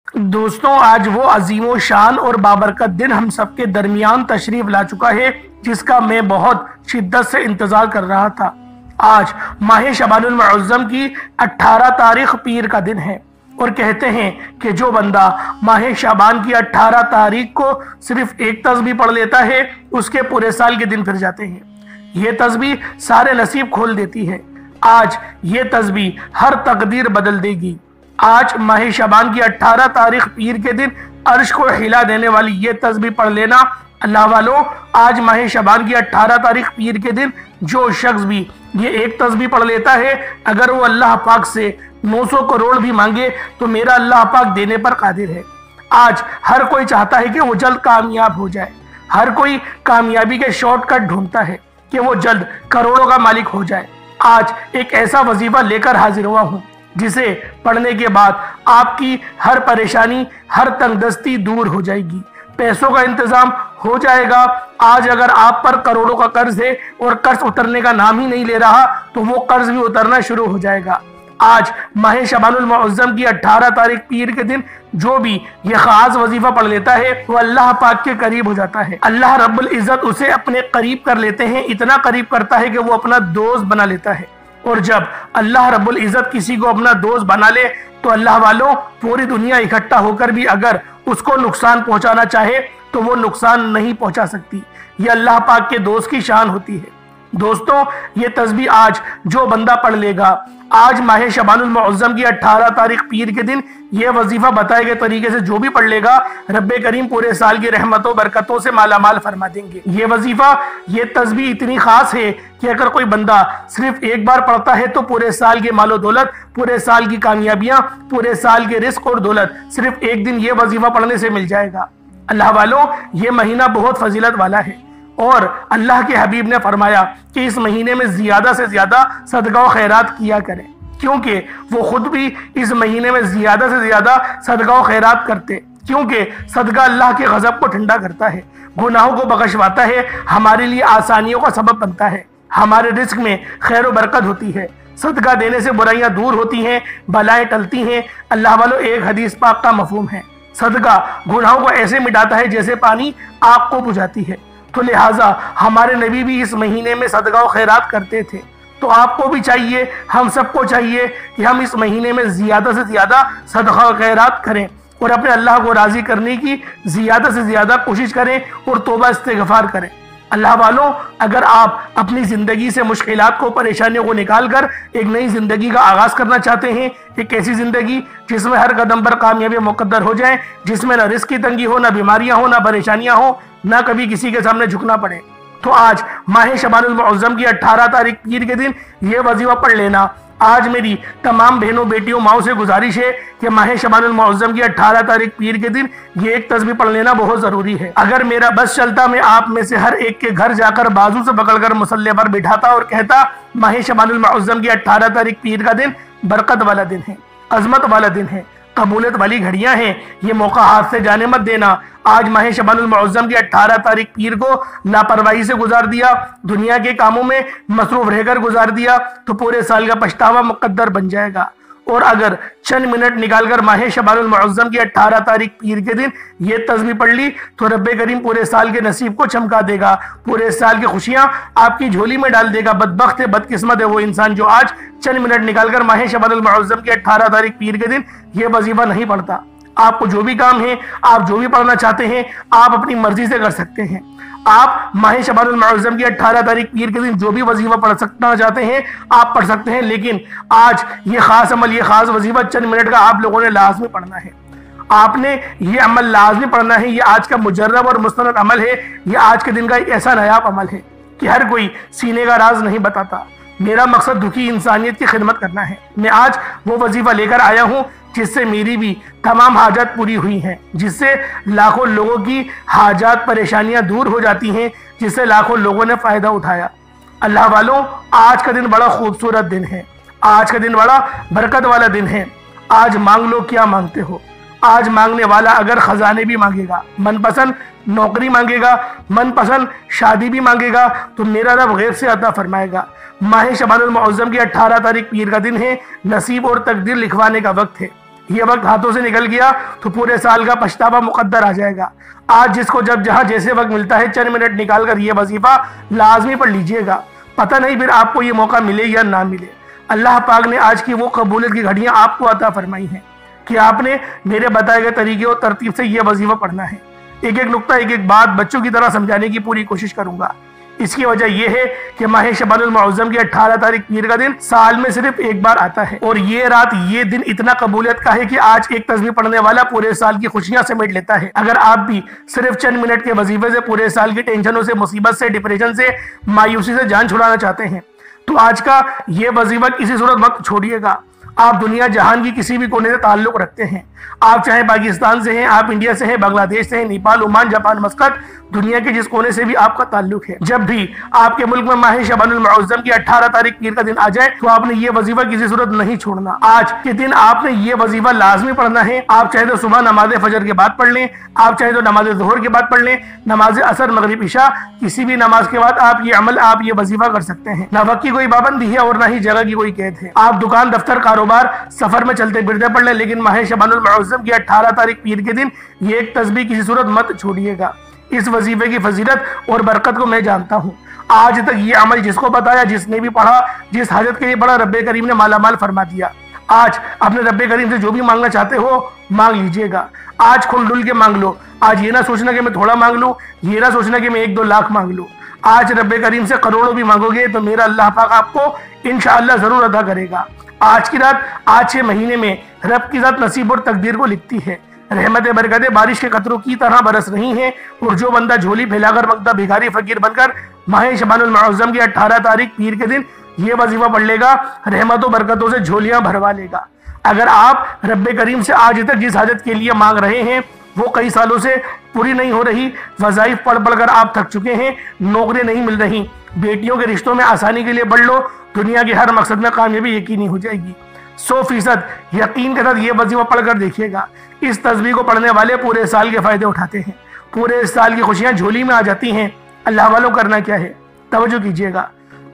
दोस्तों, आज वो अजीमो शान और बाबरकत दिन हम सबके दरमियान तशरीफ ला चुका है, जिसका मैं बहुत शिद्दत से इंतजार कर रहा था। आज माह शबानुल मुअज़्ज़म की 18 तारीख पीर का दिन है और कहते हैं कि जो बंदा माह शाबान की 18 तारीख को सिर्फ एक तस्बीह पढ़ लेता है, उसके पूरे साल के दिन फिर जाते हैं। ये तस्बीह सारे नसीब खोल देती है। आज ये तस्बीह हर तकदीर बदल देगी। आज माह शाबान की 18 तारीख पीर के दिन अर्श को हिला देने वाली ये तस्बीह पढ़ लेना। अल्लाह वालों, आज माह शाबान की 18 तारीख पीर के दिन जो शख्स भी ये एक तस्बीह पढ़ लेता है, अगर वो अल्लाह पाक से 900 करोड़ भी मांगे तो मेरा अल्लाह पाक देने पर कादिर है। आज हर कोई चाहता है कि वो जल्द कामयाब हो जाए। हर कोई कामयाबी के शॉर्टकट ढूंढता है कि वो जल्द करोड़ों का मालिक हो जाए। आज एक ऐसा वजीफा लेकर हाजिर हुआ हूँ जिसे पढ़ने के बाद आपकी हर परेशानी, हर तंगदस्ती दूर हो जाएगी, पैसों का इंतजाम हो जाएगा। आज अगर आप पर करोड़ों का कर्ज है और कर्ज उतरने का नाम ही नहीं ले रहा, तो वो कर्ज भी उतरना शुरू हो जाएगा। आज माह शबानुल मुअज़्ज़म की 18 तारीख पीर के दिन जो भी ये खास वजीफा पढ़ लेता है, वो अल्लाह पाक के करीब हो जाता है। अल्लाह रब्बुल इज़्ज़त उसे अपने करीब कर लेते हैं, इतना करीब करता है कि वो अपना दोस्त बना लेता है। और जब अल्लाह रब्बुल इज़्ज़त किसी को अपना दोस्त बना ले, तो अल्लाह वालों, पूरी दुनिया इकट्ठा होकर भी अगर उसको नुकसान पहुंचाना चाहे तो वो नुकसान नहीं पहुंचा सकती। ये अल्लाह पाक के दोस्त की शान होती है। दोस्तों, ये तस्बीह आज जो बंदा पढ़ लेगा, आज माह शबानुल मुअज़्ज़म की 18 तारीख पीर के दिन ये वजीफा बताए गए तरीके से जो भी पढ़ लेगा, रब्बे करीम पूरे साल की रहमतों बरकतों से मालामाल फरमा देंगे। ये वजीफा, ये तस्बीह इतनी खास है कि अगर कोई बंदा सिर्फ एक बार पढ़ता है तो पूरे साल की मालो दौलत, पूरे साल की कामयाबियां, पूरे साल के रिस्क और दौलत सिर्फ एक दिन ये वजीफा पढ़ने से मिल जाएगा। अल्लाह वालों, ये महीना बहुत फजीलत वाला है और अल्लाह के हबीब ने फरमाया कि इस महीने में ज्यादा से ज्यादा सदका व खैरात किया करें, क्योंकि वो खुद भी इस महीने में ज्यादा से ज्यादा सदका व खैरात करते, क्योंकि सदका अल्लाह के गजब को ठंडा करता है, गुनाहों को बख्शवाता है, हमारे लिए आसानियों का सबब बनता है, हमारे रिस्क में खैर व बरकत होती है। सदका देने से बुराइयां दूर होती हैं, बलाएं टलती हैं। अल्लाह वालों, एक हदीस पाक का मफहूम है, सदका गुनाहों को ऐसे मिटाता है जैसे पानी आग को बुझाती है। तो लिहाजा हमारे नबी भी इस महीने में सदका व खैरात करते थे। तो आपको भी चाहिए, हम सबको चाहिए कि हम इस महीने में ज्यादा से ज्यादा सदका व खैरात करें और अपने अल्लाह को राजी करने की ज्यादा से ज्यादा कोशिश करें और तौबा इस्तिग़फ़ार करें। अल्लाह वालों, अगर आप अपनी जिंदगी से मुश्किलात को, परेशानियों को निकाल कर एक नई जिंदगी का आगाज करना चाहते हैं, एक ऐसी जिंदगी जिसमें हर कदम पर कामयाबी मुक़द्दर हो जाए, जिसमें ना रिस्क की तंगी हो, ना बीमारियां हो, ना परेशानियां हो, ना कभी किसी के सामने झुकना पड़े, तो आज माह शबानुल मुअज़्ज़म की 18 तारीख पीर के दिन ये वजीफा पढ़ लेना। आज मेरी तमाम बहनों, बेटियों, माओ से गुजारिश है कि माह शबानुल मुअज़्ज़म की 18 तारीख पीर के दिन ये एक तस्बीह पढ़ लेना बहुत जरूरी है। अगर मेरा बस चलता, मैं आप में से हर एक के घर जाकर बाजू से पकड़कर मुसल्ले पर बिठाता और कहता, माह शबानुल मुअज़्ज़म की 18 तारीख पीर का दिन बरकत वाला दिन है, अजमत वाला दिन है, कबूलियत वाली घड़ियां हैं, ये मौका हाथ से जाने मत देना। आज माह शबानुल मुअज़्ज़म की 18 तारीख पीर को लापरवाही से गुजार दिया, दुनिया के कामों में मसरूफ रहकर गुजार दिया, तो पूरे साल का पछतावा मुकद्दर बन जाएगा। और अगर चंद मिनट निकालकर माह शबानुल मुअज़्ज़म की 18 तारीख पीर के दिन ये तस्बीह पढ़ ली, तो रब्बे करीम पूरे साल के नसीब को चमका देगा, पूरे साल की खुशियां आपकी झोली में डाल देगा। बदबख्त है, बदकिस्मत है वो इंसान जो आज चंद मिनट निकालकर माह शबानुल मुअज़्ज़म की 18 तारीख पीर के दिन ये वजीफा नहीं पढ़ता। आपको जो भी काम है, आप जो भी पढ़ना चाहते हैं, आप अपनी मर्जी से कर सकते हैं। आप माह शबानुल मुअज़्ज़म की 18 तारीख पीर के दिन जो भी वजीफा पढ़ना चाहते हैं, आप पढ़ सकते हैं, लेकिन आज ये खास अमल, ये खास वजीफा चंद मिनट का आप लोगों ने लाजमी पढ़ना है। आपने ये अमल लाजमी पढ़ना है। ये आज का मुजर्रब और मुस्तनद अमल है। ये आज के दिन का एक ऐसा नायाब अमल है कि हर कोई सीने का राज नहीं बताता। मेरा मकसद दुखी इंसानियत की खिदमत करना है। मैं आज वो वजीफा लेकर आया हूँ जिससे मेरी भी तमाम हाजात पूरी हुई हैं, जिससे लाखों लोगों की हाजात, परेशानियां दूर हो जाती हैं, जिससे लाखों लोगों ने फायदा उठाया। अल्लाह वालों, आज का दिन बड़ा खूबसूरत दिन है, आज का दिन बड़ा बरकत वाला दिन है। आज मांग लो क्या मांगते हो। आज मांगने वाला अगर खजाने भी मांगेगा, मनपसंद नौकरी मांगेगा, मनपसंद शादी भी मांगेगा, तो मेरा रब गैब से अता फरमाएगा। माह शबानुल मुअज़्ज़म की 18 तारीख पीर का दिन है, नसीब और तकदीर लिखवाने का वक्त है। ये वक्त हाथों से निकल गया तो पूरे साल का पछतावा मुकद्दर आ जाएगा। आज जिसको जब जहां जैसे वक्त मिलता है चंद मिनट निकाल कर ये वजीफा लाजमी पढ़ लीजिएगा। पता नहीं फिर आपको ये मौका मिले या ना मिले। अल्लाह पाक ने आज की वो कबूलियत की घड़ियां आपको अता फरमाई हैं कि आपने मेरे बताए गए तरीके और तरतीब से ये वजीफा पढ़ना है। एक एक नुक्ता एक एक बात बच्चों की तरह समझाने की पूरी कोशिश करूंगा। इसकी वजह यह है कि माह शबानुल मुअज़्ज़म की 18 तारीख पीर का दिन साल में सिर्फ एक बार आता है और ये रात ये दिन इतना कबूलियत का है कि आज एक तस्बीह पढ़ने वाला पूरे साल की खुशियां समेट लेता है। अगर आप भी सिर्फ चंद मिनट के वजीफे से पूरे साल की टेंशनों से, मुसीबत से, डिप्रेशन से, मायूसी से जान छुड़ाना चाहते हैं तो आज का ये वजीफा किसी सूरत मत छोड़िएगा। आप दुनिया जहान की किसी भी कोने से ताल्लुक रखते हैं, आप चाहे पाकिस्तान से हैं, आप इंडिया से हैं, बांग्लादेश से हैं, नेपाल, ओमान, जापान, मस्कत, दुनिया के जिस कोने से भी आपका ताल्लुक है, जब भी आपके मुल्क में माह शबानुल मुअज़्ज़म की 18 तारीख पीर का दिन आ जाए तो आपने ये वजीफा किसी सूरत नहीं छोड़ना। आज के दिन आपने ये वजीफा लाजमी पढ़ना है। आप चाहे तो सुबह नमाज फजर के बाद पढ़ लें, आप चाहे तो नमाज ज़ोहर के बाद पढ़ लें, नमाज असर, मगरिब, इशा, किसी भी नमाज के बाद आप ये अमल, आप ये वजीफा कर सकते हैं। ना वक्त की कोई पाबंदी है और ना ही जगह की कोई कैद है। आप दुकान, दफ्तर, कारोबार, सफर में चलते फिरते पढ़ लें, लेकिन माह शबानुल मुअज़्ज़म की 18 तारीख पीर के दिन ये एक तस्बीह किसी सूरत मत छोड़िएगा। इस वजीफे की फजीलत और बरकत को मैं जानता हूँ। आज तक ये अमल जिसको बताया, जिसने भी पढ़ा, जिस हाजत के लिए पढ़ा, रब्बे करीम ने मालामाल फरमा दिया। आज अपने रब्बे करीम से जो भी मांगना चाहते हो मांग लीजिएगा। आज खुल के मांग लो। आज ये ना सोचना कि मैं थोड़ा मांग लूँ, ये ना सोचना कि मैं 1-2 लाख मांग लूँ। आज रब्बे करीम से करोड़ों भी मांगोगे तो मेरा अल्लाह पाक आपको इंशाअल्लाह जरूर अदा करेगा। आज की रात, आज के महीने में रब की जात नसीब और तकदीर को लिखती है। रहमतें बरकतें बारिश के कतरों की तरह बरस रही हैं और जो बंदा झोली फैलाकर मंगता भिखारी फकीर बनकर माह शबानुल मुअज़्ज़म की 18 तारीख पीर के दिन ये वजीफा पढ़ लेगा, रहमतों बरकतों से झोलियां भरवा लेगा। अगर आप रब्बे करीम से आज तक जिस हाजत के लिए मांग रहे हैं वो कई सालों से पूरी नहीं हो रही, वज़ाइफ पढ़ कर आप थक चुके हैं, नौकरी नहीं मिल रही, बेटियों के रिश्तों में आसानी के लिए पढ़ लो, दुनिया के हर मकसद में कामयाबी यकीनी हो जाएगी। 100% यकीन के साथ ये वजीफा पढ़कर देखिएगा। इस तस्बीह को पढ़ने वाले पूरे साल के फायदे उठाते हैं, पूरे साल की खुशियां झोली में आ जाती हैं। अल्लाह वालों करना क्या है, तवज्जो कीजिएगा।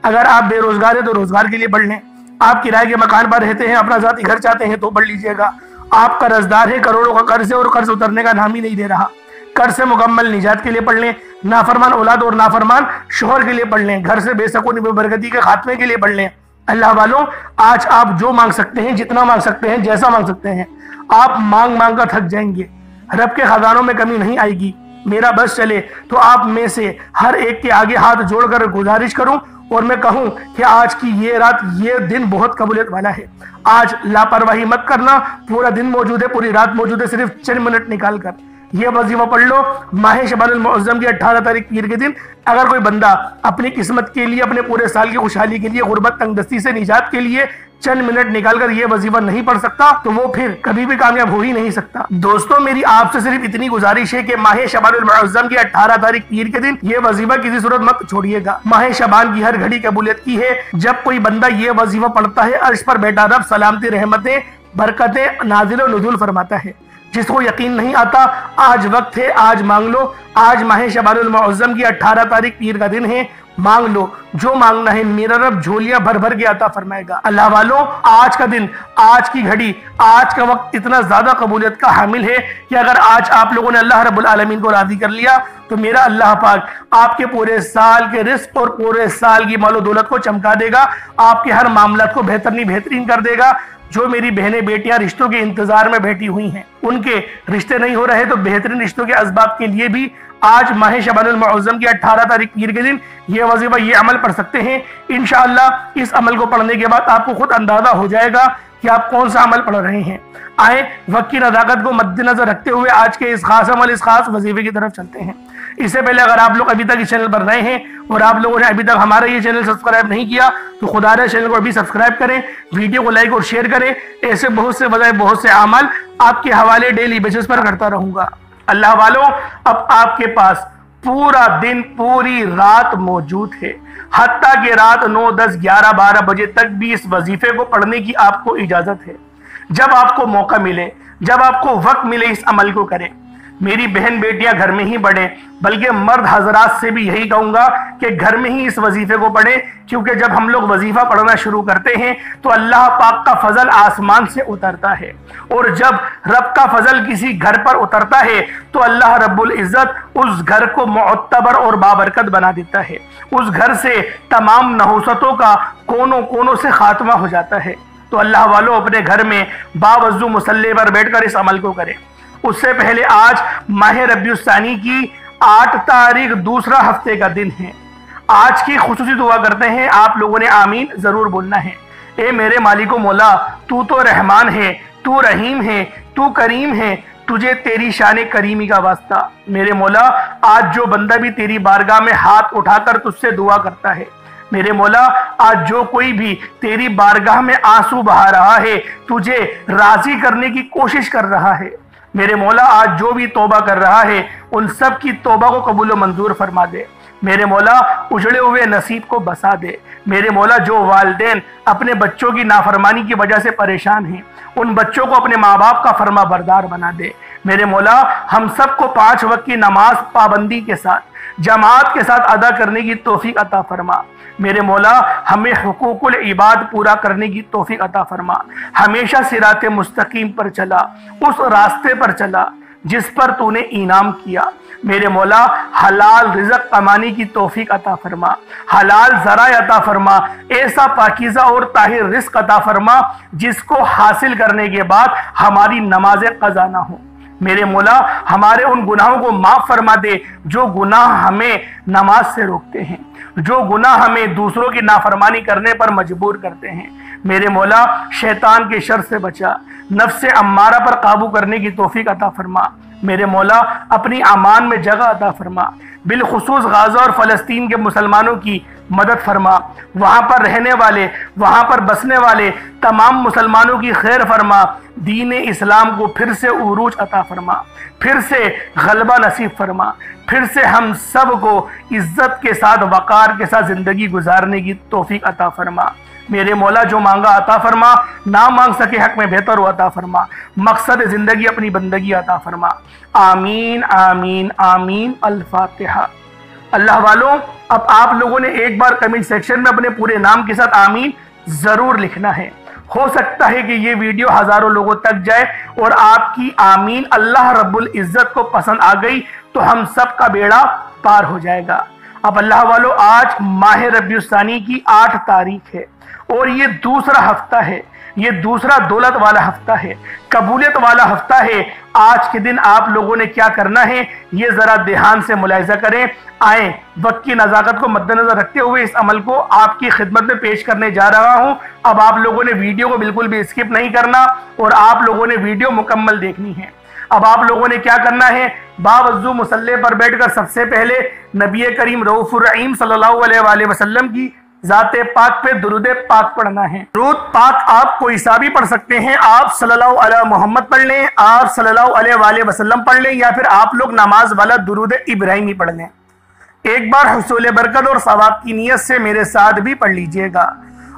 अगर आप बेरोजगार हैं तो रोजगार के लिए पढ़ लें। आप किराए के मकान पर रहते हैं, अपना ज़ाती घर चाहते हैं तो पढ़ लीजिएगा। आप कर्जदार हैं, करोड़ों का कर्ज है और कर्ज उतरने का नाम ही नहीं दे रहा, कर्ज से मुकम्मल निजात के लिए पढ़ लें। नाफरमान औलाद और नाफरमान शोहर के लिए पढ़ लें। घर से बेसकूनी बेबरकती के खात्मे के लिए पढ़ लें। अल्लाह वालों, आज आप जो मांग सकते हैं, जितना मांग सकते हैं, जैसा मांग सकते हैं, आप मांग मांग कर थक जाएंगे। रब के खजानों में कमी नहीं आएगी। मेरा बस चले तो आप में से हर एक के आगे हाथ जोड़कर गुजारिश करूं और मैं कहूं कि आज की ये रात, ये दिन बहुत कबूलियत वाला है। आज लापरवाही मत करना। पूरा दिन मौजूद है, पूरी रात मौजूद है, सिर्फ चंद मिनट निकाल कर ये वजीफा पढ़ लो। माह शबानुल मुअज़्ज़म की 18 तारीख पीर के दिन अगर कोई बंदा अपनी किस्मत के लिए, अपने पूरे साल की खुशहाली के लिए, गुर्बत तंगदस्ती से निजात के लिए चंद मिनट निकालकर ये वजीफा नहीं पढ़ सकता तो वो फिर कभी भी कामयाब हो ही नहीं सकता। दोस्तों, मेरी आपसे सिर्फ इतनी गुजारिश है कि माह शबानुल मुअज़्ज़म की 18 तारीख पीर के दिन ये वजीफा किसी सूरत मत छोड़िएगा। माह शबान की हर घड़ी कबूलियत की है। जब कोई बंदा ये वजीफा पढ़ता है, अर्श पर बैठा रब सलामती, रहमतें, बरकतें नाज़िल व नुज़ूल फरमाता है। जिसको यकीन नहीं आता, आज वक्त है, आज मांग लो। आज माह शबानुल मुअज़्ज़म की 18 तारीख पीर का दिन है, मांग लो जो मांगना है, मेरा रब झोलियां भर भर के अता फरमाएगा। अल्लाह वालों, आज का दिन, आज की घड़ी, आज का वक्त इतना ज्यादा कबूलियत का हामिल है कि अगर आज आप लोगों ने अल्लाह रब्बुल आलमीन को राजी कर लिया तो मेरा अल्लाह पाक आपके पूरे साल के रिस्क और पूरे साल की मालो दौलत को चमका देगा। आपके हर मामला को बेहतरीन कर देगा। जो मेरी बहनें बेटियां रिश्तों के इंतजार में बैठी हुई हैं, उनके रिश्ते नहीं हो रहे तो बेहतरीन रिश्तों के असबाब के लिए भी आज माह शबानुल मुअज़्ज़म की 18 तारीख पीर के दिन ये वजीफा, ये अमल पढ़ सकते हैं। इंशाअल्लाह इस अमल को पढ़ने के बाद आपको खुद अंदाजा हो जाएगा कि आप कौन सा अमल पढ़ रहे हैं। आए वक्त की नज़ाकत को मद्देनजर रखते हुए आज के इस खास अमल, इस खास वजीफे की तरफ चलते हैं। इससे पहले अगर आप लोग अभी तक इस चैनल पर नए हैं और आप लोगों ने अभी तक हमारा ये चैनल सब्सक्राइब नहीं किया तो खुदा चैनल को अभी सब्सक्राइब करें, वीडियो को लाइक और शेयर करें। ऐसे बहुत से वज़ाइफ, बहुत से अमल आपके हवाले डेली बेसिस पर करता रहूंगा। अल्लाह वालों, अब आपके पास पूरा दिन, पूरी रात मौजूद है। हत्ता के रात 9, 10, 11, 12 बजे तक भी इस वजीफे को पढ़ने की आपको इजाजत है। जब आपको मौका मिले, जब आपको वक्त मिले, इस अमल को करें। मेरी बहन बेटियां घर में ही पढ़े, बल्कि मर्द हजरात से भी यही कहूंगा कि घर में ही इस वजीफे को पढ़े, क्योंकि जब हम लोग वजीफा पढ़ना शुरू करते हैं तो अल्लाह पाक का फजल आसमान से उतरता है, और जब रब का फजल किसी घर पर उतरता है तो अल्लाह रब्बुल इज्जत उस घर को मुअत्तबर और बाबरकत बना देता है। उस घर से तमाम नहुसतों का कोनों कोनों से खात्मा हो जाता है। तो अल्लाह वालों, अपने घर में बावजू मुसल्ले पर बैठकर इस अमल को करें। उससे पहले आज माह रबीउल सानी की 8 तारीख दूसरा हफ्ते का दिन है। आज की खुसूसी दुआ करते हैं, आप लोगों ने आमीन जरूर बोलना है। ए मेरे मालिको मौला, तू तो रहमान है, तू रहीम है, तू करीम है, तुझे तेरी शान करीमी का वास्ता। मेरे मौला, आज जो बंदा भी तेरी बारगाह में हाथ उठाकर तुझसे दुआ करता है, मेरे मौला, आज जो कोई भी तेरी बारगाह में आंसू बहा रहा है, तुझे राजी करने की कोशिश कर रहा है, मेरे मौला, आज जो भी तौबा कर रहा है उन सब की तौबा को कबूल व मंजूर फरमा दे। मेरे मौला, उजड़े हुए नसीब को बसा दे। मेरे मौला, जो वालिदैन अपने बच्चों की नाफरमानी की वजह से परेशान हैं, उन बच्चों को अपने माँ बाप का फरमा बरदार बना दे। मेरे मौला, हम सबको 5 वक्त की नमाज पाबंदी के साथ जमात के साथ अदा करने की तौफीक अता फरमा। मेरे मौला, हमें हुकूकुल इबाद पूरा करने की तौफीक अता फरमा। हमेशा सिराते मुस्तकीम पर चला, उस रास्ते पर चला जिस पर तूने इनाम किया। मेरे मौला, हलाल रिज़्क़ कमाने की तौफीक अता फरमा, हलाल ज़राए अता फरमा, ऐसा पाकीज़ा और ताहिर रिज़्क़ अता फरमा जिसको हासिल करने के बाद हमारी नमाज़ें क़ज़ा ना हो। मेरे मौला, हमारे उन गुनाहों को माफ़ फरमा दे जो गुनाह हमें नमाज से रोकते हैं, जो गुनाह हमें दूसरों की नाफरमानी करने पर मजबूर करते हैं। मेरे मौला, शैतान के शर से बचा, नफ्स अम्मारा पर काबू करने की तौफीक अता फरमा। मेरे मौला, अपनी आमान में जगह अता फरमा। बिलखुसूस गाज़ा और फ़लस्तीन के मुसलमानों की मदद फरमा। वहाँ पर रहने वाले, वहाँ पर बसने वाले तमाम मुसलमानों की खैर फरमा। दीन इस्लाम को फिर से उरूज अता फरमा, फिर से गलबा नसीब फरमा, फिर से हम सब को इज्जत के साथ, वक़ार के साथ ज़िंदगी गुजारने की तौफीक अता फरमा। मेरे मौला, जो मांगा अता फरमा, ना मांग सके हक में बेहतर हो अता फरमा। मकसद ज़िंदगी अपनी बंदगी अता फरमा। आमीन आमीन आमीन। अल-फातिहा। अल्लाह वालों, अब आप लोगों ने एक बार कमेंट सेक्शन में अपने पूरे नाम के साथ आमीन ज़रूर लिखना है। हो सकता है कि ये वीडियो हज़ारों लोगों तक जाए और आपकी आमीन अल्लाह रब्बुल इज़्ज़त को पसंद आ गई तो हम सब का बेड़ा पार हो जाएगा। अब अल्लाह वालों, आज माह रबीउल सानी की 8 तारीख है और ये दूसरा हफ्ता है, ये दूसरा दौलत वाला हफ्ता है, कबूलियत वाला हफ्ता है। आज के दिन आप लोगों ने क्या करना है, ये जरा ध्यान से मुलाहिजा करें। आए, वक्त की नज़ाकत को मद्देनजर रखते हुए इस अमल को आपकी खिदमत में पेश करने जा रहा हूं। अब आप लोगों ने वीडियो को बिल्कुल भी स्किप नहीं करना और आप लोगों ने वीडियो मुकम्मल देखनी है। अब आप लोगों ने क्या करना है, बावजू मुसल्ले पर बैठकर सबसे पहले नबी करीम रऊफुर रहीम सल्लल्लाहु अलैहि वसल्लम की ज़ाते पाक पे दुरूद पाक पढ़ना है। दुरूद पाक आप कोई सा भी पढ़ सकते हैं। आप सल्लल्लाहु अलैहि मोहम्मद पढ़ लें, आप सल्लल्लाहु अलैहि वसल्लम पढ़ लें, या फिर आप लोग नमाज वाला दुरूद इब्राहिमी पढ़ लें। एक बार हुसूल बरकत और सवाब की नीयत से मेरे साथ भी पढ़ लीजिएगा।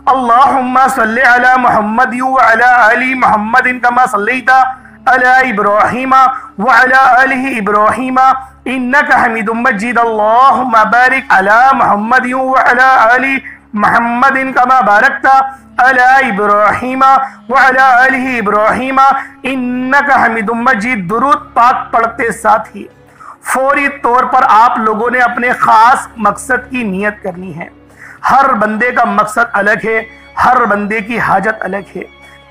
अल्लाहुम्मा सल्लि अला मुहम्मद व अला आलि मुहम्मद कमा सल्लैता अला इब्राहीम व अला आलि इब्राहीम इन्नका हमीदुम मजीद। अल्लाहुम्मा बारिक अला मुहम्मद व अला आलि मुहम्मदिन कमा बारकता अला इब्राहीम व अला आलि इब्राहीम इन्नका हमीदुम मजीद। दुरूद पाक पढ़ते साथ ही फौरी तौर पर आप लोगों ने अपने खास मकसद की नियत करनी है। हर बंदे का मकसद अलग है, हर बंदे की हाजत अलग है।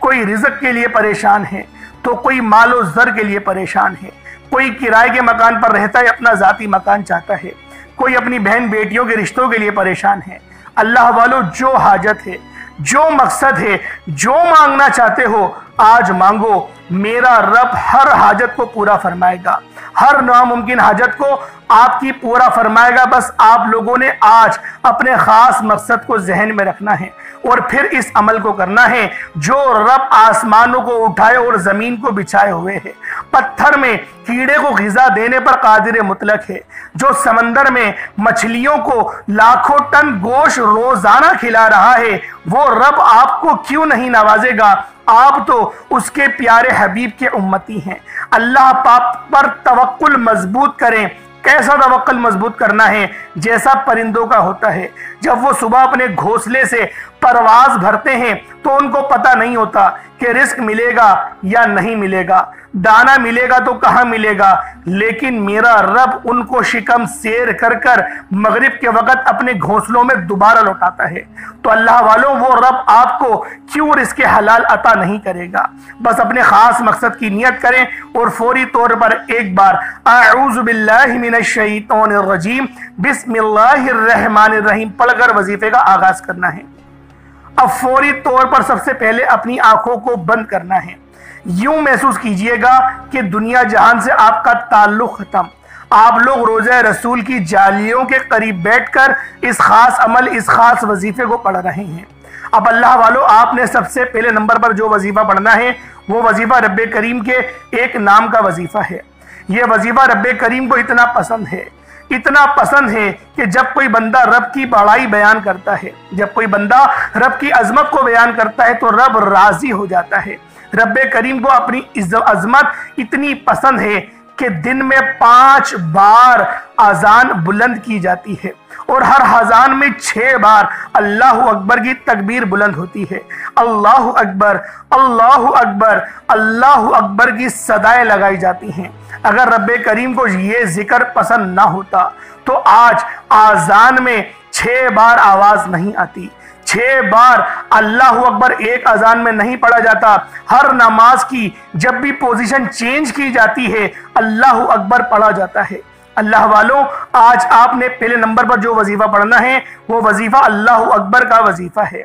कोई रिज़्क़ के लिए परेशान है तो कोई मालो ज़र के लिए परेशान है, कोई किराए के मकान पर रहता है, अपना ज़ाती मकान चाहता है, कोई अपनी बहन बेटियों के रिश्तों के लिए परेशान है। अल्लाह वालों, जो हाजत है, जो मकसद है, जो मांगना चाहते हो आज मांगो, मेरा रब हर हाजत को पूरा फरमाएगा, हर नामुमकिन हाजत को आपकी पूरा फरमाएगा। बस आप लोगों ने आज अपने खास मकसद को जहन में रखना है और फिर इस अमल को करना है। जो रब आसमानों को उठाए और जमीन को बिछाए हुए है, पत्थर में कीड़े को ग़िज़ा देने पर कादिर मुतलक है, जो समंदर में मछलियों को लाखों टन गोश्त रोजाना खिला रहा है, वो रब आपको क्यों नहीं नवाजेगा। आप तो उसके प्यारे हबीब के उम्मती हैं। अल्लाह पाक पर तवक्कुल मजबूत करें। कैसा तवक्कुल मजबूत करना है? जैसा परिंदों का होता है, जब वो सुबह अपने घोंसले से परवाज भरते हैं तो उनको पता नहीं होता कि रिस्क मिलेगा या नहीं मिलेगा, दाना मिलेगा तो कहाँ मिलेगा, लेकिन मेरा रब उनको शिकम सेर कर कर मगरिब के वक्त अपने घोंसलों में दोबारा लौटाता है। तो अल्लाह वालों, वो रब आपको क्यों रिस्क हलाल अता नहीं करेगा? बस अपने खास मकसद की नियत करें और फौरी तौर पर एक बार आऊज़ु बिल्लाहि मिनश शैतानिर रजीम बिस्मिल्लाहिर रहमानिर रहीम पढ़कर वजीफे का आगाज करना है। अब फौरी तौर पर सबसे पहले अपनी आंखों को बंद करना है। यूं महसूस कीजिएगा कि दुनिया जहान से आपका ताल्लुक खत्म। आप लोग रोज़ा रसूल की जालियों के करीब बैठकर इस खास अमल, इस खास वजीफे को पढ़ रहे हैं। अब अल्लाह वालों, आपने सबसे पहले नंबर पर जो वजीफा पढ़ना है वो वजीफा रब्बे करीम के एक नाम का वजीफा है। यह वजीफा रब्बे करीम को इतना पसंद है, इतना पसंद है कि जब कोई बंदा रब की बड़ाई बयान करता है, जब कोई बंदा रब की अजमत को बयान करता है तो रब राजी हो जाता है। रब्बे करीम को अपनी अजमत इतनी पसंद है कि दिन में 5 बार अजान बुलंद की जाती है और हर अजान में 6 बार अल्लाह अकबर की तकबीर बुलंद होती है। अल्लाह अकबर, अल्लाह अकबर, अल्लाह अकबर की सदाएं लगाई जाती हैं। अगर रब्बे करीम को ये जिक्र पसंद ना होता तो आज आजान में 6 बार आवाज नहीं आती, 6 बार अल्लाह अकबर एक अजान में नहीं पढ़ा जाता। हर नमाज की जब भी पोजीशन चेंज की जाती है अल्लाह अकबर पढ़ा जाता है। अल्लाह वालों, आज आपने पहले नंबर पर जो वजीफा पढ़ना है वो वजीफा अल्लाह अकबर का वजीफा है।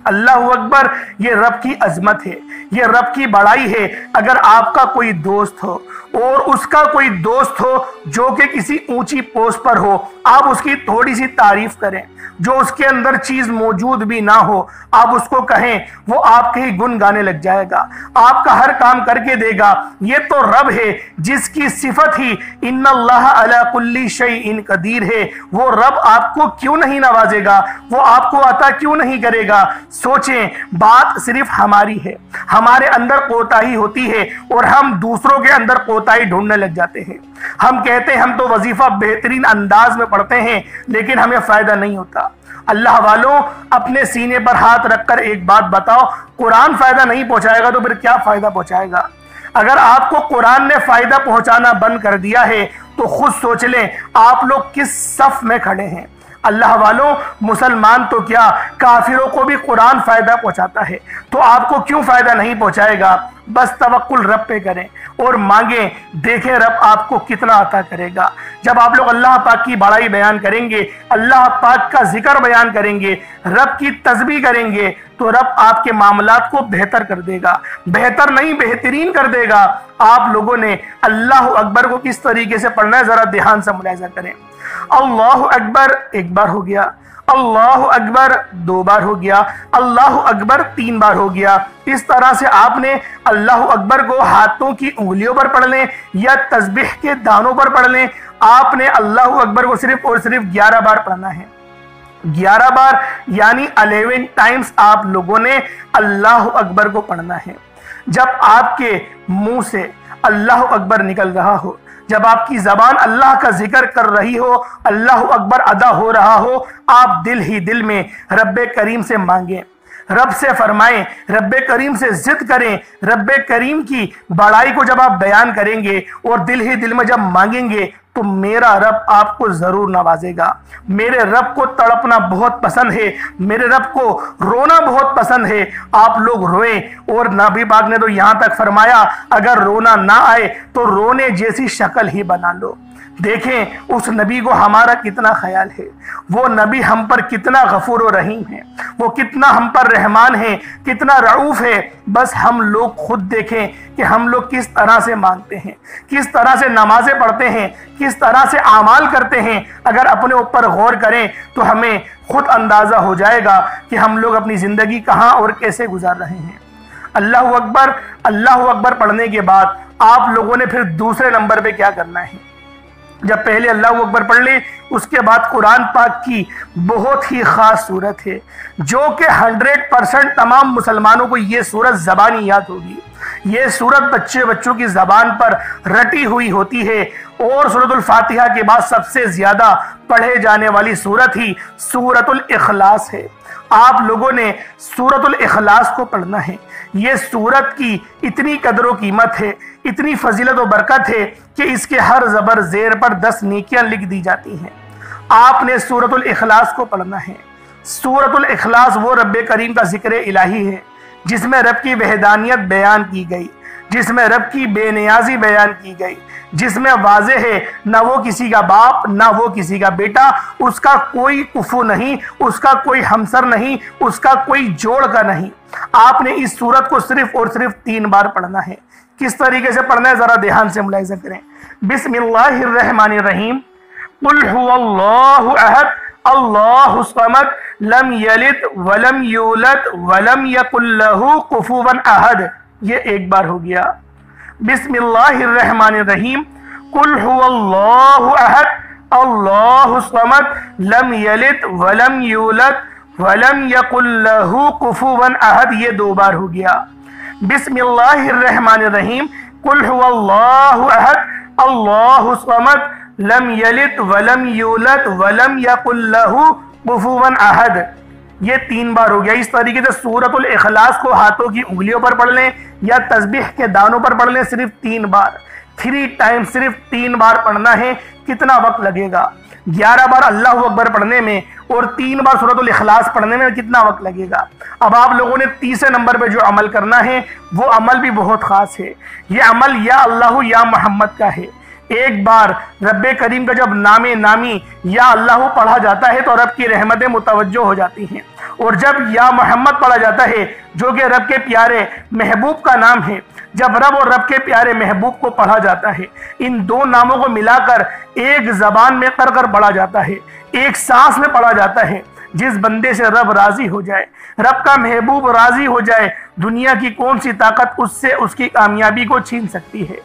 अल्लाह अकबर ये रब की अजमत है, ये रब की बड़ाई है। अगर आपका कोई दोस्त हो और उसका कोई दोस्त हो जो कि किसी ऊंची पोस्ट पर हो, आप उसकी थोड़ी सी तारीफ करें। जो उसके अंदर चीज मौजूद भी ना हो आप उसको कहें, वो आपके ही गुन गाने लग जाएगा, आपका हर काम करके देगा। ये तो रब है जिसकी सिफत ही इन्नल्लाह अला कुल्ली शैइन कदीर है। वो रब आपको क्यों नहीं नवाजेगा, वो आपको अता क्यों नहीं करेगा? सोचें, बात सिर्फ हमारी है, हमारे अंदर कोताही होती है और हम दूसरों के अंदर कोताही ढूंढने लग जाते हैं। हम कहते हैं हम तो वजीफा बेहतरीन अंदाज में पढ़ते हैं लेकिन हमें फायदा नहीं होता। अल्लाह वालों, अपने सीने पर हाथ रखकर एक बात बताओ, कुरान फायदा नहीं पहुंचाएगा तो फिर क्या फायदा पहुंचाएगा? अगर आपको कुरान ने फायदा पहुंचाना बंद कर दिया है तो खुद सोच लें आप लोग किस सफ में खड़े हैं। अल्लाह वालों, मुसलमान तो क्या काफिरों को भी कुरान फायदा पहुंचाता है, तो आपको क्यों फायदा नहीं पहुंचाएगा? बस तवक्कुल रब पे करें और मांगे, देखें रब आपको कितना अता करेगा। जब आप लोग अल्लाह पाक की बड़ाई बयान करेंगे, अल्लाह पाक का जिक्र बयान करेंगे, रब की तस्बीह करेंगे तो रब आपके मामलात को बेहतर कर देगा, बेहतर नहीं बेहतरीन कर देगा। आप लोगों ने अल्लाह अकबर को किस तरीके से पढ़ना है जरा ध्यान से मुलाहिजा करें। अल्लाह अकबर एक बार हो गया, अल्लाह अकबर 2 बार हो गया, अल्लाह अकबर 3 बार हो गया। इस तरह से आपने अल्लाह अकबर को हाथों की उंगलियों पर पढ़ लें या तस्बीह के दानों पर पढ़ लें। आपने अल्लाह अकबर को सिर्फ और सिर्फ 11 बार पढ़ना है। 11 बार यानी 11 टाइम्स आप लोगों ने अल्लाह अकबर को पढ़ना है। जब आपके मुंह से अल्लाह अकबर निकल रहा हो, जब आपकी जबान अल्लाह का जिक्र कर रही हो, अल्लाह अकबर अदा हो रहा हो, आप दिल ही दिल में रब्बे करीम से मांगें, रब से फरमाएं, रब्बे करीम से जिद करें। रब्बे करीम की बड़ाई को जब आप बयान करेंगे और दिल ही दिल में जब मांगेंगे तो मेरा रब आपको जरूर नवाजेगा। मेरे रब को तड़पना बहुत पसंद है, मेरे रब को रोना बहुत पसंद है। आप लोग रोएं और नबी पाक ने तो यहां तक फरमाया अगर रोना ना आए तो रोने जैसी शक्ल ही बना लो। देखें उस नबी को हमारा कितना ख्याल है, वो नबी हम पर कितना गफूर और रहीम है, वो कितना हम पर रहमान है, कितना रऊफ है। बस हम लोग खुद देखें कि हम लोग किस तरह से मांगते हैं, किस तरह से नमाजें पढ़ते हैं, किस तरह से आमाल करते हैं। अगर अपने ऊपर गौर करें तो हमें खुद अंदाजा हो जाएगा कि हम लोग अपनी जिंदगी कहाँ और कैसे गुजार रहे हैं। अल्लाह अकबर पढ़ने के बाद आप लोगों ने फिर दूसरे नंबर पे क्या करना है? जब पहले अल्लाह अकबर पढ़ ले, उसके बाद कुरान पाक की बहुत ही ख़ास सूरत है जो कि 100% तमाम मुसलमानों को ये सूरत ज़बानी याद होगी। ये सूरत बच्चों की ज़बान पर रटी हुई होती है और सूरतुल फातिहा के बाद सबसे ज़्यादा पढ़े जाने वाली सूरत ही सूरतुल इखलास है। आप लोगों ने सूरतुल इखलास को पढ़ना है। ये सूरत की इतनी कदर व कीमत है, इतनी फजीलत व बरकत है कि इसके हर ज़बर ज़ेर पर 10 नेकियां लिख दी जाती हैं। आपने सूरतुल इखलास को पढ़ना है। सूरतुल इखलास वो रब्बे करीम का जिक्र इलाही है जिसमें रब की वहदानियत बयान की गई, जिसमें रब की बेनियाजी बयान की गई, जिसमें वाज़े है ना वो किसी का बाप ना वो किसी का बेटा, उसका कोई कुफू नहीं, उसका कोई हमसर नहीं, उसका कोई जोड़ का नहीं। आपने इस सूरत को सिर्फ और सिर्फ 3 बार पढ़ना है। किस तरीके से पढ़ना है जरा ध्यान से मुलाहिज़ा करें। बिस्मिल्लाहिर्रहमानिर्रहीम। कुल हुवल्लाहु अहद अल्लाहु समद लम यलिद वलम यूलद वलम यकुल लहू कुफुवन अहद। ये 1 बार हो गया। बिस्मिल्लाहिर्रहमानिर्रहीम। कुल हुवल्लाहु अहद अल्लाहु समद लम यलिद वलम यूलद वलम यकुल लहू कुफुवन अहद। ये 2 बार हो गया। बिस्मिल्लाहिर्रहमानिर्रहीम। कुल हुवल्लाहु अहद अल्लाहु समद लम यलिद वलम यूलद वलम यकुल लहू कुफुवन अहद। ये 3 बार हो गया। इस तरीके से सूरतुल इखलास को हाथों की उंगलियों पर पढ़ लें या तस्बीह के दानों पर पढ़ लें, सिर्फ 3 बार, 3 टाइम सिर्फ 3 बार पढ़ना है। कितना वक्त लगेगा? 11 बार अल्लाहु अकबर पढ़ने में और 3 बार सूरतुल इखलास पढ़ने में कितना वक्त लगेगा? अब आप लोगों ने तीसरे नंबर पे जो अमल करना है वो अमल भी बहुत खास है। ये अमल या अल्लाह या मोहम्मद का है। एक बार रब्बे करीम का जब नामे नामी या अल्लाह पढ़ा जाता है तो रब की रहमतें मुतवज्जो हो जाती हैं, और जब या मोहम्मद पढ़ा जाता है जो कि रब के प्यारे महबूब का नाम है, जब रब और रब के प्यारे महबूब को पढ़ा जाता है, इन 2 नामों को मिलाकर एक जबान में कर पढ़ा जाता है, एक सांस में पढ़ा जाता है। जिस बंदे से रब राजी हो जाए, रब का महबूब राजी हो जाए, दुनिया की कौन सी ताकत उससे उसकी कामयाबी को छीन सकती है।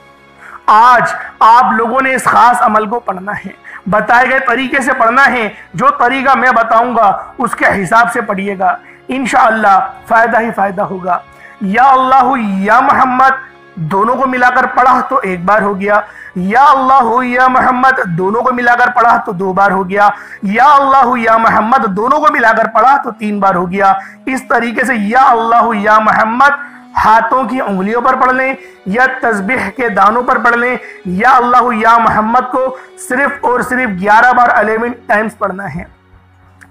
आज आप लोगों ने इस खास अमल को पढ़ना है, बताए गए तरीके से पढ़ना है। जो तरीका मैं बताऊंगा उसके हिसाब से पढ़िएगा, इंशाअल्लाह फायदा ही फायदा होगा। या अल्लाह या मोहम्मद दोनों को मिलाकर पढ़ा तो 1 बार हो गया। या अल्लाह या मोहम्मद दोनों को मिलाकर पढ़ा तो 2 बार हो गया। या अल्लाह या मोहम्मद दोनों को मिलाकर पढ़ा तो 3 बार हो गया। इस तरीके से या अल्लाह या मोहम्मद हाथों की उंगलियों पर पढ़ लें या तस्बीह के दानों पर पढ़ लें। या अल्लाह या मोहम्मद को सिर्फ और सिर्फ 11 बार 11 टाइम्स पढ़ना है।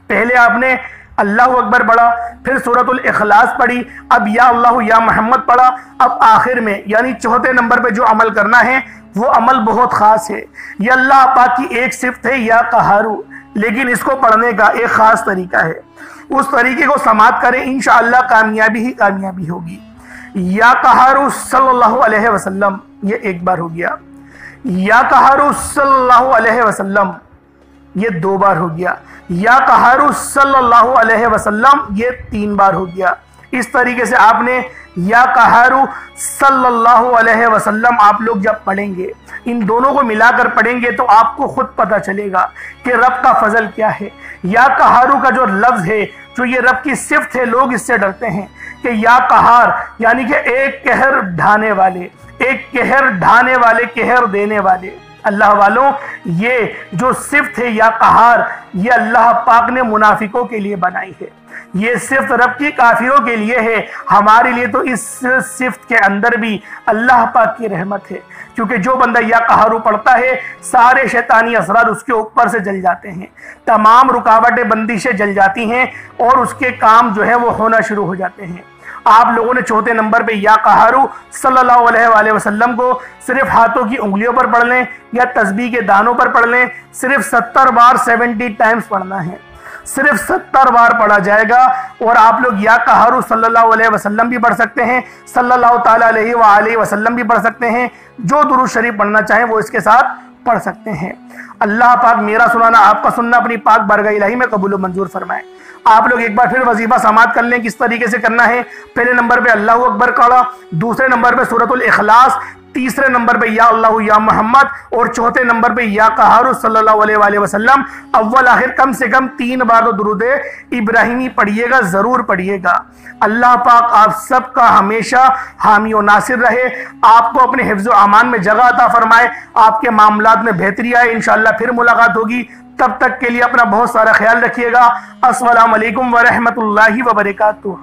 पहले आपने अल्लाहु अकबर पढ़ा, फिर सूरतुल इखलास पढ़ी, अब या अल्लाह या मोहम्मद पढ़ा। अब आखिर में यानी 4थे नंबर पे जो अमल करना है वो अमल बहुत खास है। यह अल्लाह पाक की एक सिफ्त है या कहारू, लेकिन इसको पढ़ने का एक खास तरीका है। उस तरीके को समाप्त करें, इंशाअल्लाह कामयाबी ही कामयाबी होगी। या कहारू सल्लल्लाहु अलैहि वसल्लम, ये 1 बार हो गया। या कहारू सल्लल्लाहु अलैहि वसल्लम, ये 2 बार हो गया। या कहारू सल्लल्लाहु अलैहि वसल्लम, ये 3 बार हो गया। इस तरीके से आपने या कहारू सल्लल्लाहु अलैहि वसल्लम आप लोग जब पढ़ेंगे, इन दोनों को मिलाकर पढ़ेंगे तो आपको खुद पता चलेगा कि रब का फजल क्या है। या कहारू का जो लफ्ज है, जो ये रब की सिफ्त है, लोग इससे डरते हैं कि या कहार यानी कि एक कहर ढाने वाले, एक कहर ढाने वाले, कहर देने वाले। अल्लाह वालों, ये जो सिफ्त है या कहार, ये अल्लाह पाक ने मुनाफिकों के लिए बनाई है। ये सिफ्त रब की काफिरों के लिए है। हमारे लिए तो इस सिफ्त के अंदर भी अल्लाह पाक की रहमत है, क्योंकि जो बंदा या कहारू पढ़ता है सारे शैतानी असरार उसके ऊपर से जल जाते हैं, तमाम रुकावटें बंदिशें जल जाती हैं और उसके काम जो है वो होना शुरू हो जाते हैं। आप लोगों ने 4थे नंबर पे या कहारू सल्लल्लाहु अलैहि वसल्लम को सिर्फ हाथों की उंगलियों पर पढ़ लें या तस्बीह के दानों पर पढ़ लें। सिर्फ 70 बार 70 टाइम्स पढ़ना है, सिर्फ 70 बार पढ़ा जाएगा। और आप लोग या कहारू सल्लल्लाहु अलैहि वसल्लम भी पढ़ सकते हैं, सल्लल्लाहु ताला अलैहि वसल्लम भी पढ़ सकते हैं। जो दुरूद शरीफ पढ़ना चाहें वो इसके साथ पढ़ सकते हैं। अल्लाह पाक मेरा सुनाना आपका सुनना अपनी पाक बारगाह इलाही में कबूल मंजूर फरमाए। आप लोग एक बार फिर वजीफा समाप्त कर लें। किस तरीके से करना है? पहले नंबर पे अल्लाहु अकबर पढ़ा, दूसरे नंबर पे सूरतुल इखलास, तीसरे नंबर पे या अल्लाह या मोहम्मद और चौथे नंबर पे या कहारू सल्लल्लाहु अलैहि वसल्लम। अव्वल आखिर कम से कम 3 बार तो दुरूद इब्राहिमी पढ़िएगा, जरूर पढ़िएगा। अल्लाह पाक आप सबका हमेशा हामी और नासिर रहे, आपको अपने हिफ्ज़ व अमान में जगह अता फरमाए, आपके मामलात में बेहतरी आए। इंशाअल्लाह फिर मुलाकात होगी, तब तक के लिए अपना बहुत सारा ख्याल रखिएगा। अस्सलाम वालेकुम व रहमतुल्लाहि व बरकातुहू।